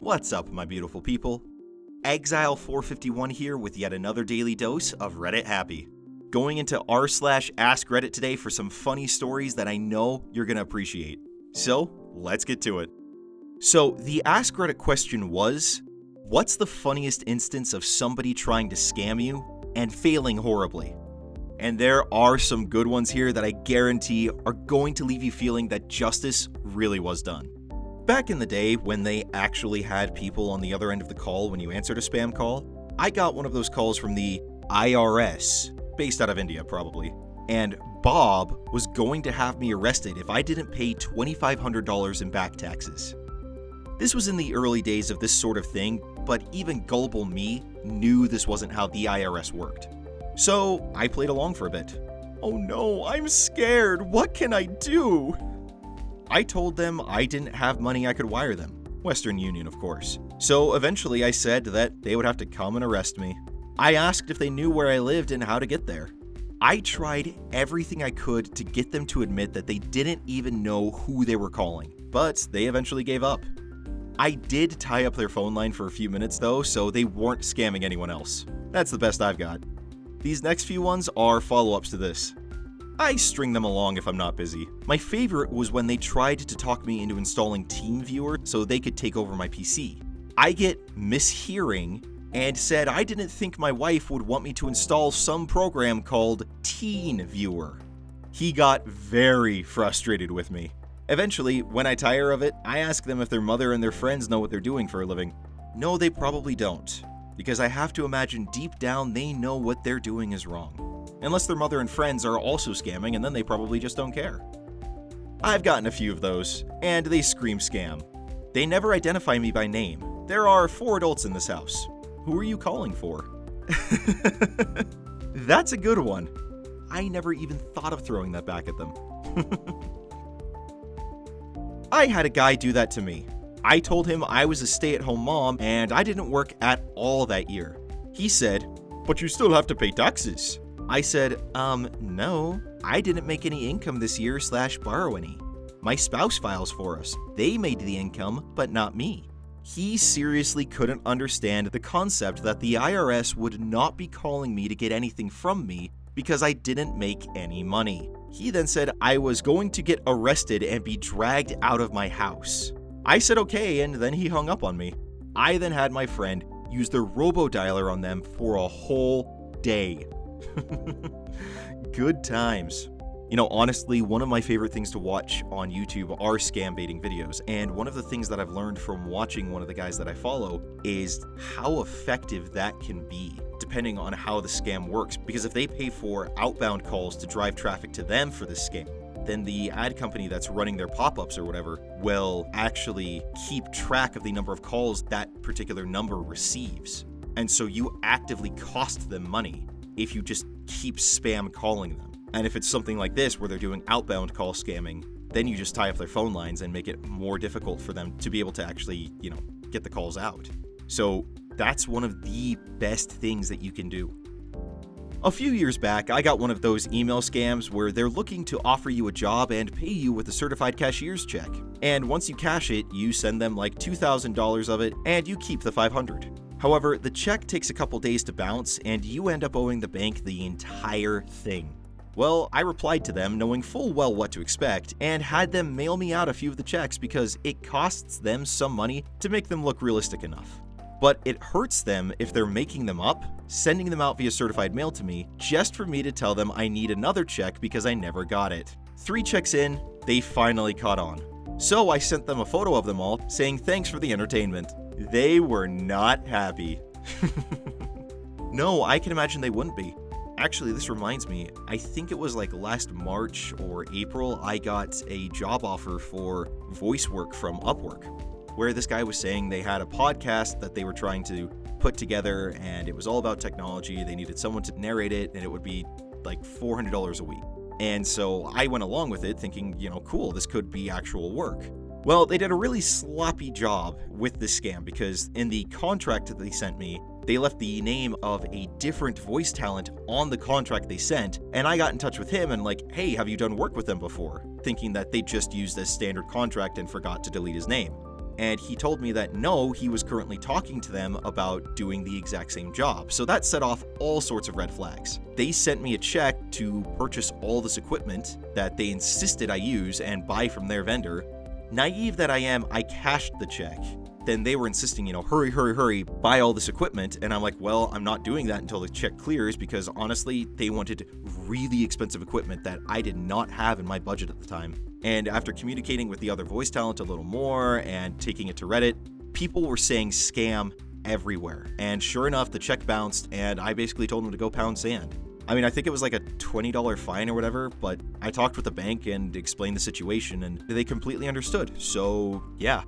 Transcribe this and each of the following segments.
What's up, my beautiful people? Exile451 here with yet another daily dose of Reddit Happy. Going into r/AskReddit today for some funny stories that I know you're going to appreciate. So, let's get to it. So, the AskReddit question was, what's the funniest instance of somebody trying to scam you and failing horribly? And there are some good ones here that I guarantee are going to leave you feeling that justice really was done. Back in the day, when they actually had people on the other end of the call when you answered a spam call, I got one of those calls from the IRS, based out of India probably, and Bob was going to have me arrested if I didn't pay $2,500 in back taxes. This was in the early days of this sort of thing, but even gullible me knew this wasn't how the IRS worked. So I played along for a bit. Oh no, I'm scared. What can I do? I told them I didn't have money I could wire them. Western Union, of course. So eventually I said that they would have to come and arrest me. I asked if they knew where I lived and how to get there. I tried everything I could to get them to admit that they didn't even know who they were calling, but they eventually gave up. I did tie up their phone line for a few minutes though, so they weren't scamming anyone else. That's the best I've got. These next few ones are follow-ups to this. I string them along if I'm not busy. My favorite was when they tried to talk me into installing TeamViewer so they could take over my PC. I get mishearing and said I didn't think my wife would want me to install some program called TeenViewer. He got very frustrated with me. Eventually, when I tire of it, I ask them if their mother and their friends know what they're doing for a living. No, they probably don't, because I have to imagine deep down they know what they're doing is wrong. Unless their mother and friends are also scamming, and then they probably just don't care. I've gotten a few of those, and they scream scam. They never identify me by name. There are 4 adults in this house. Who are you calling for? That's a good one. I never even thought of throwing that back at them. I had a guy do that to me. I told him I was a stay-at-home mom and I didn't work at all that year. He said, "But you still have to pay taxes." I said, no, I didn't make any income this year / borrow any. My spouse files for us. They made the income, but not me. He seriously couldn't understand the concept that the IRS would not be calling me to get anything from me because I didn't make any money. He then said I was going to get arrested and be dragged out of my house. I said okay, and then he hung up on me. I then had my friend use the robo-dialer on them for a whole day. Good times. You know, honestly, one of my favorite things to watch on YouTube are scam baiting videos, and one of the things that I've learned from watching one of the guys that I follow is how effective that can be, depending on how the scam works. Because if they pay for outbound calls to drive traffic to them for this scam, then the ad company that's running their pop-ups or whatever will actually keep track of the number of calls that particular number receives. And so you actively cost them money if you just keep spam calling them. And if it's something like this where they're doing outbound call scamming, then you just tie up their phone lines and make it more difficult for them to be able to actually, get the calls out. So that's one of the best things that you can do. A few years back, I got one of those email scams where they're looking to offer you a job and pay you with a certified cashier's check. And once you cash it, you send them like $2,000 of it and you keep the $500. However, the check takes a couple days to bounce and you end up owing the bank the entire thing. Well, I replied to them knowing full well what to expect and had them mail me out a few of the checks because it costs them some money to make them look realistic enough. But it hurts them if they're making them up, sending them out via certified mail to me, just for me to tell them I need another check because I never got it. 3 checks in, they finally caught on. So I sent them a photo of them all, saying thanks for the entertainment. They were not happy. No, I can imagine they wouldn't be. Actually, this reminds me, I think it was like last March or April, I got a job offer for voice work from Upwork, where this guy was saying they had a podcast that they were trying to put together and it was all about technology. They needed someone to narrate it and it would be like $400 a week. And so I went along with it thinking, cool, this could be actual work. Well, they did a really sloppy job with this scam because in the contract that they sent me, they left the name of a different voice talent on the contract they sent, and I got in touch with him and like, hey, have you done work with them before? Thinking that they just used a standard contract and forgot to delete his name. And he told me that no, he was currently talking to them about doing the exact same job. So that set off all sorts of red flags. They sent me a check to purchase all this equipment that they insisted I use and buy from their vendor. Naive that I am, I cashed the check. Then they were insisting, hurry, hurry, hurry, buy all this equipment. And I'm like, well, I'm not doing that until the check clears, because honestly, they wanted really expensive equipment that I did not have in my budget at the time. And after communicating with the other voice talent a little more and taking it to Reddit, people were saying scam everywhere. And sure enough, the check bounced, and I basically told them to go pound sand. I mean, I think it was like a $20 fine or whatever, but I talked with the bank and explained the situation, and they completely understood. So, yeah.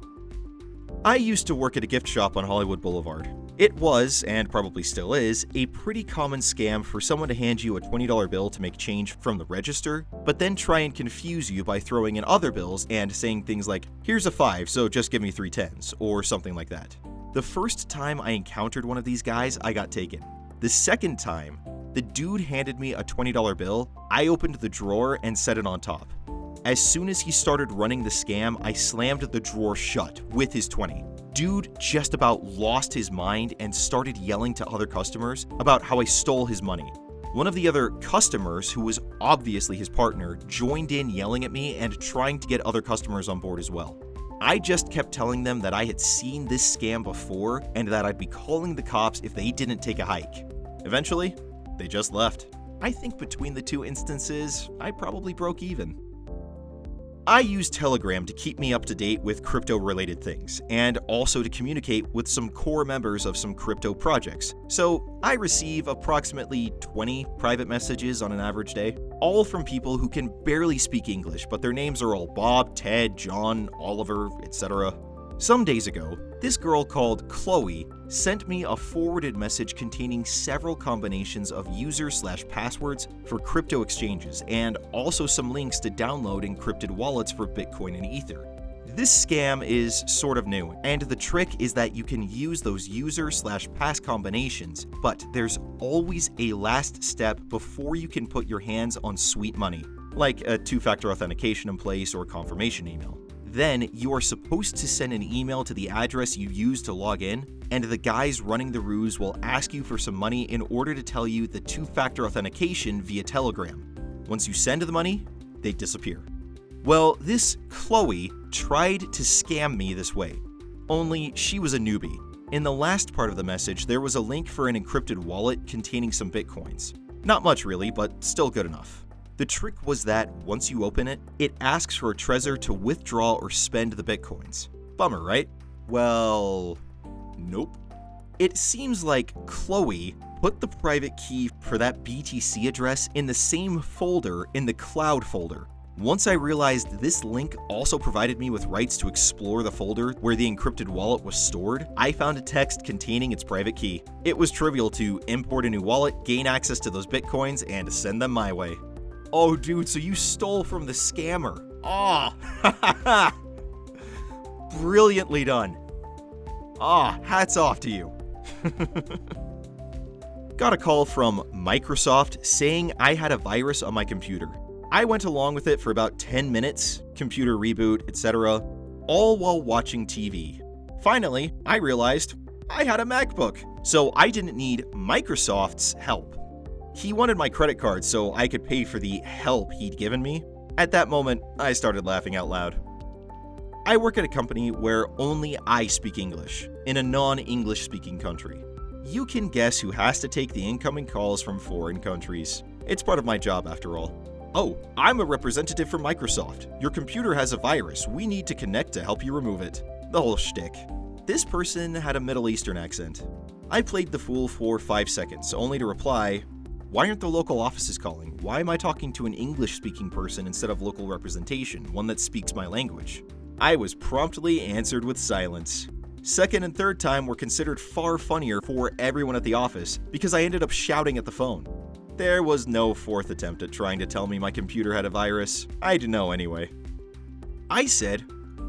I used to work at a gift shop on Hollywood Boulevard. It was, and probably still is, a pretty common scam for someone to hand you a $20 bill to make change from the register, but then try and confuse you by throwing in other bills and saying things like, here's a 5, so just give me 3 10s, or something like that. The first time I encountered one of these guys, I got taken. The second time, the dude handed me a $20 bill, I opened the drawer and set it on top. As soon as he started running the scam, I slammed the drawer shut with his 20. Dude just about lost his mind and started yelling to other customers about how I stole his money. One of the other customers, who was obviously his partner, joined in yelling at me and trying to get other customers on board as well. I just kept telling them that I had seen this scam before and that I'd be calling the cops if they didn't take a hike. Eventually, they just left. I think between the two instances, I probably broke even. I use Telegram to keep me up to date with crypto-related things, and also to communicate with some core members of some crypto projects. So I receive approximately 20 private messages on an average day, all from people who can barely speak English, but their names are all Bob, Ted, John, Oliver, etc. Some days ago, this girl called Chloe sent me a forwarded message containing several combinations of user/passwords for crypto exchanges, and also some links to download encrypted wallets for Bitcoin and Ether. This scam is sort of new, and the trick is that you can use those user/pass combinations, but there's always a last step before you can put your hands on sweet money, like a 2-factor authentication in place or confirmation email. Then, you are supposed to send an email to the address you used to log in, and the guys running the ruse will ask you for some money in order to tell you the 2-factor authentication via Telegram. Once you send the money, they disappear. Well, this Chloe tried to scam me this way, only she was a newbie. In the last part of the message, there was a link for an encrypted wallet containing some bitcoins. Not much really, but still good enough. The trick was that once you open it, it asks for a Trezor to withdraw or spend the bitcoins. Bummer, right? Well, nope. It seems like Chloe put the private key for that BTC address in the same folder in the cloud folder. Once I realized this link also provided me with rights to explore the folder where the encrypted wallet was stored, I found a text containing its private key. It was trivial to import a new wallet, gain access to those bitcoins, and send them my way. Oh, dude, so you stole from the scammer. Ah, brilliantly done. Hats off to you. Got a call from Microsoft saying I had a virus on my computer. I went along with it for about 10 minutes, computer reboot, etc., all while watching TV. Finally, I realized I had a MacBook, so I didn't need Microsoft's help. He wanted my credit card so I could pay for the help he'd given me. At that moment, I started laughing out loud. I work at a company where only I speak English, in a non-English speaking country. You can guess who has to take the incoming calls from foreign countries. It's part of my job after all. Oh, I'm a representative from Microsoft. Your computer has a virus. We need to connect to help you remove it. The whole shtick. This person had a Middle Eastern accent. I played the fool for 5 seconds, only to reply, "Why aren't the local offices calling? Why am I talking to an English-speaking person instead of local representation, one that speaks my language?" I was promptly answered with silence. Second and third time were considered far funnier for everyone at the office because I ended up shouting at the phone. There was no fourth attempt at trying to tell me my computer had a virus. I'd know anyway. I said,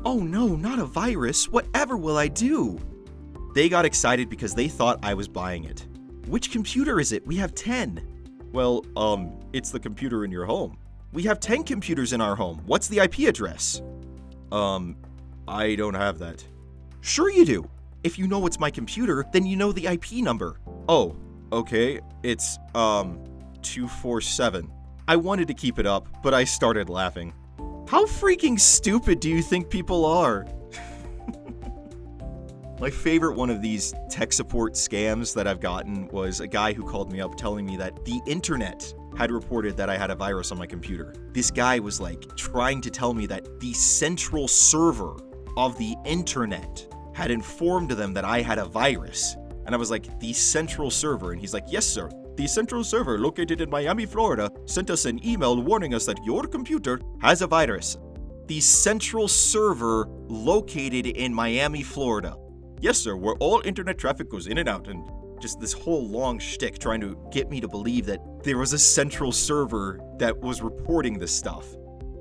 "Oh no, not a virus. Whatever will I do?" They got excited because they thought I was buying it. "Which computer is it? We have 10. "Well, it's the computer in your home." "We have 10 computers in our home. What's the IP address?" I don't have that." Sure you do. If you know it's my computer, then you know the IP number. Oh, okay. It's, 247. I wanted to keep it up, but I started laughing. How freaking stupid do you think people are? My favorite one of these tech support scams that I've gotten was a guy who called me up telling me that the internet had reported that I had a virus on my computer. This guy was like trying to tell me that the central server of the internet had informed them that I had a virus. And I was like, the central server? And he's like, yes, sir. The central server located in Miami, Florida, sent us an email warning us that your computer has a virus. The central server located in Miami, Florida. Yes, sir, where all internet traffic goes in and out, and just this whole long shtick trying to get me to believe that there was a central server that was reporting this stuff.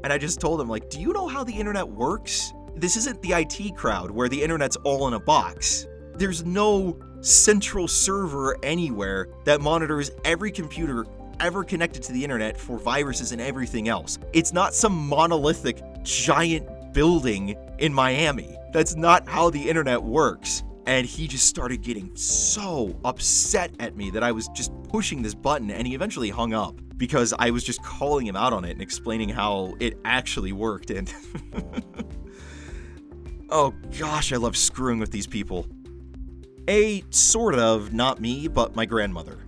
And I just told him, like, do you know how the internet works? This isn't the IT crowd where the internet's all in a box. There's no central server anywhere that monitors every computer ever connected to the internet for viruses and everything else. It's not some monolithic giant building in Miami. That's not how the internet works. And he just started getting so upset at me that I was just pushing this button, and he eventually hung up because I was just calling him out on it and explaining how it actually worked. And oh gosh, I love screwing with these people. Sort of, not me, but my grandmother.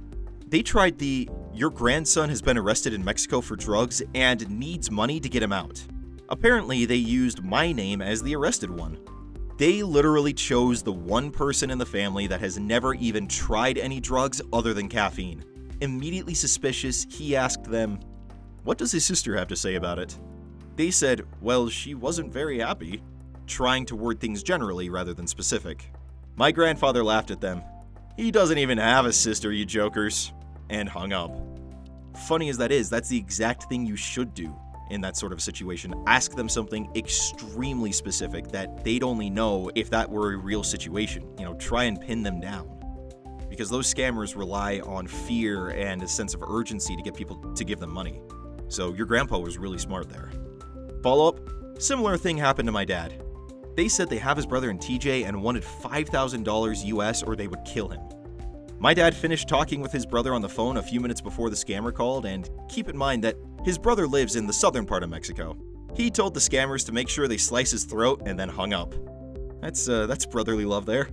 They tried the, your grandson has been arrested in Mexico for drugs and needs money to get him out. Apparently, they used my name as the arrested one. They literally chose the one person in the family that has never even tried any drugs other than caffeine. Immediately suspicious, he asked them, what does his sister have to say about it? They said, well, she wasn't very happy, trying to word things generally rather than specific. My grandfather laughed at them. He doesn't even have a sister, you jokers, and hung up. Funny as that is, that's the exact thing you should do in that sort of situation. Ask them something extremely specific that they'd only know if that were a real situation. You know, try and pin them down. Because those scammers rely on fear and a sense of urgency to get people to give them money. So your grandpa was really smart there. Follow up, similar thing happened to my dad. They said they have his brother in TJ and wanted $5,000 US or they would kill him. My dad finished talking with his brother on the phone a few minutes before the scammer called, and keep in mind that his brother lives in the southern part of Mexico. He told the scammers to make sure they slice his throat and then hung up. That's brotherly love there.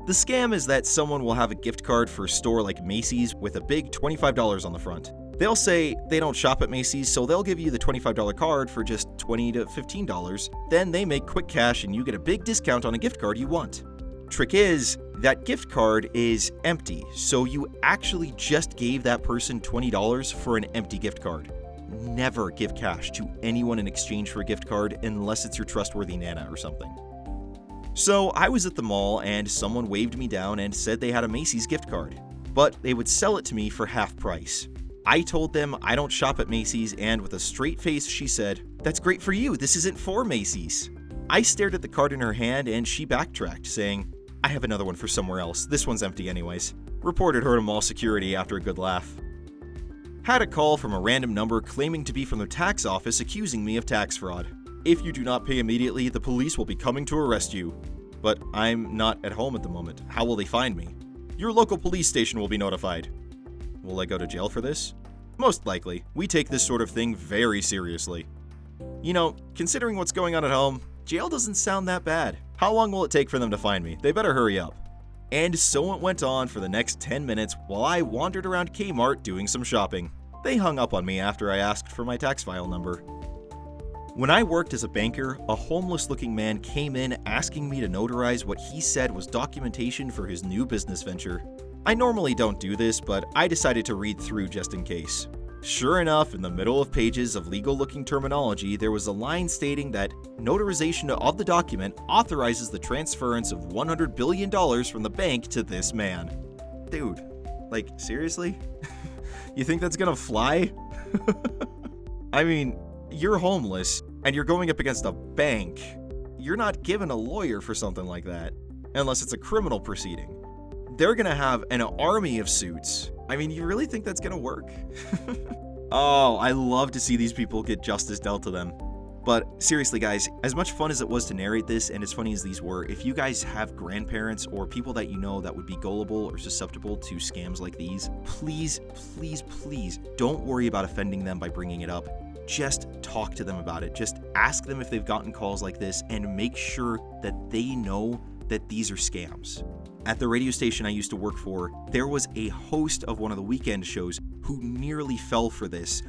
The scam is that someone will have a gift card for a store like Macy's with a big $25 on the front. They'll say they don't shop at Macy's, so they'll give you the $25 card for just $20 to $15. Then they make quick cash and you get a big discount on a gift card you want. Trick is, that gift card is empty, so you actually just gave that person $20 for an empty gift card. Never give cash to anyone in exchange for a gift card unless it's your trustworthy Nana or something. So I was at the mall and someone waved me down and said they had a Macy's gift card, but they would sell it to me for half price. I told them I don't shop at Macy's, and with a straight face she said, "That's great for you, this isn't for Macy's." I stared at the card in her hand and she backtracked, saying, "I have another one for somewhere else, this one's empty anyways." Reported her to mall security after a good laugh. Had a call from a random number claiming to be from their tax office accusing me of tax fraud. If you do not pay immediately, the police will be coming to arrest you. But I'm not at home at the moment. How will they find me? Your local police station will be notified. Will I go to jail for this? Most likely. We take this sort of thing very seriously. You know, considering what's going on at home, jail doesn't sound that bad. How long will it take for them to find me? They better hurry up. And so it went on for the next 10 minutes while I wandered around Kmart doing some shopping. They hung up on me after I asked for my tax file number. When I worked as a banker, a homeless-looking man came in asking me to notarize what he said was documentation for his new business venture. I normally don't do this, but I decided to read through just in case. Sure enough, in the middle of pages of legal-looking terminology, there was a line stating that notarization of the document authorizes the transference of $100 billion from the bank to this man. Dude, like, seriously? You think that's gonna fly? I mean, you're homeless, and you're going up against a bank. You're not given a lawyer for something like that, unless it's a criminal proceeding. They're gonna have an army of suits. I mean, you really think that's gonna work? Oh, I love to see these people get justice dealt to them. But seriously, guys, as much fun as it was to narrate this, and as funny as these were, if you guys have grandparents or people that you know that would be gullible or susceptible to scams like these, please, please, please don't worry about offending them by bringing it up. Just talk to them about it. Just ask them if they've gotten calls like this and make sure that they know that these are scams. At the radio station I used to work for, there was a host of one of the weekend shows who nearly fell for this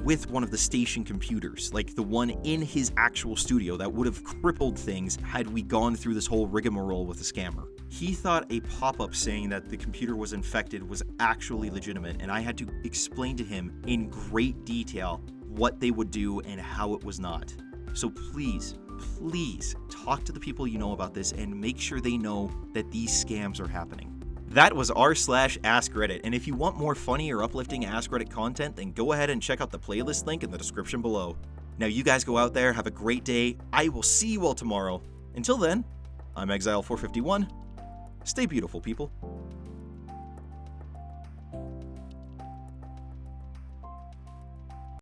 with one of the station computers, like the one in his actual studio that would have crippled things had we gone through this whole rigmarole with a scammer. He thought a pop-up saying that the computer was infected was actually legitimate, and I had to explain to him in great detail what they would do and how it was not. So please, please talk to the people you know about this and make sure they know that these scams are happening. That was r/AskReddit, and if you want more funny or uplifting AskReddit content, then go ahead and check out the playlist link in the description below. Now you guys go out there, have a great day. I will see you all tomorrow. Until then, I'm Exile451. Stay beautiful, people.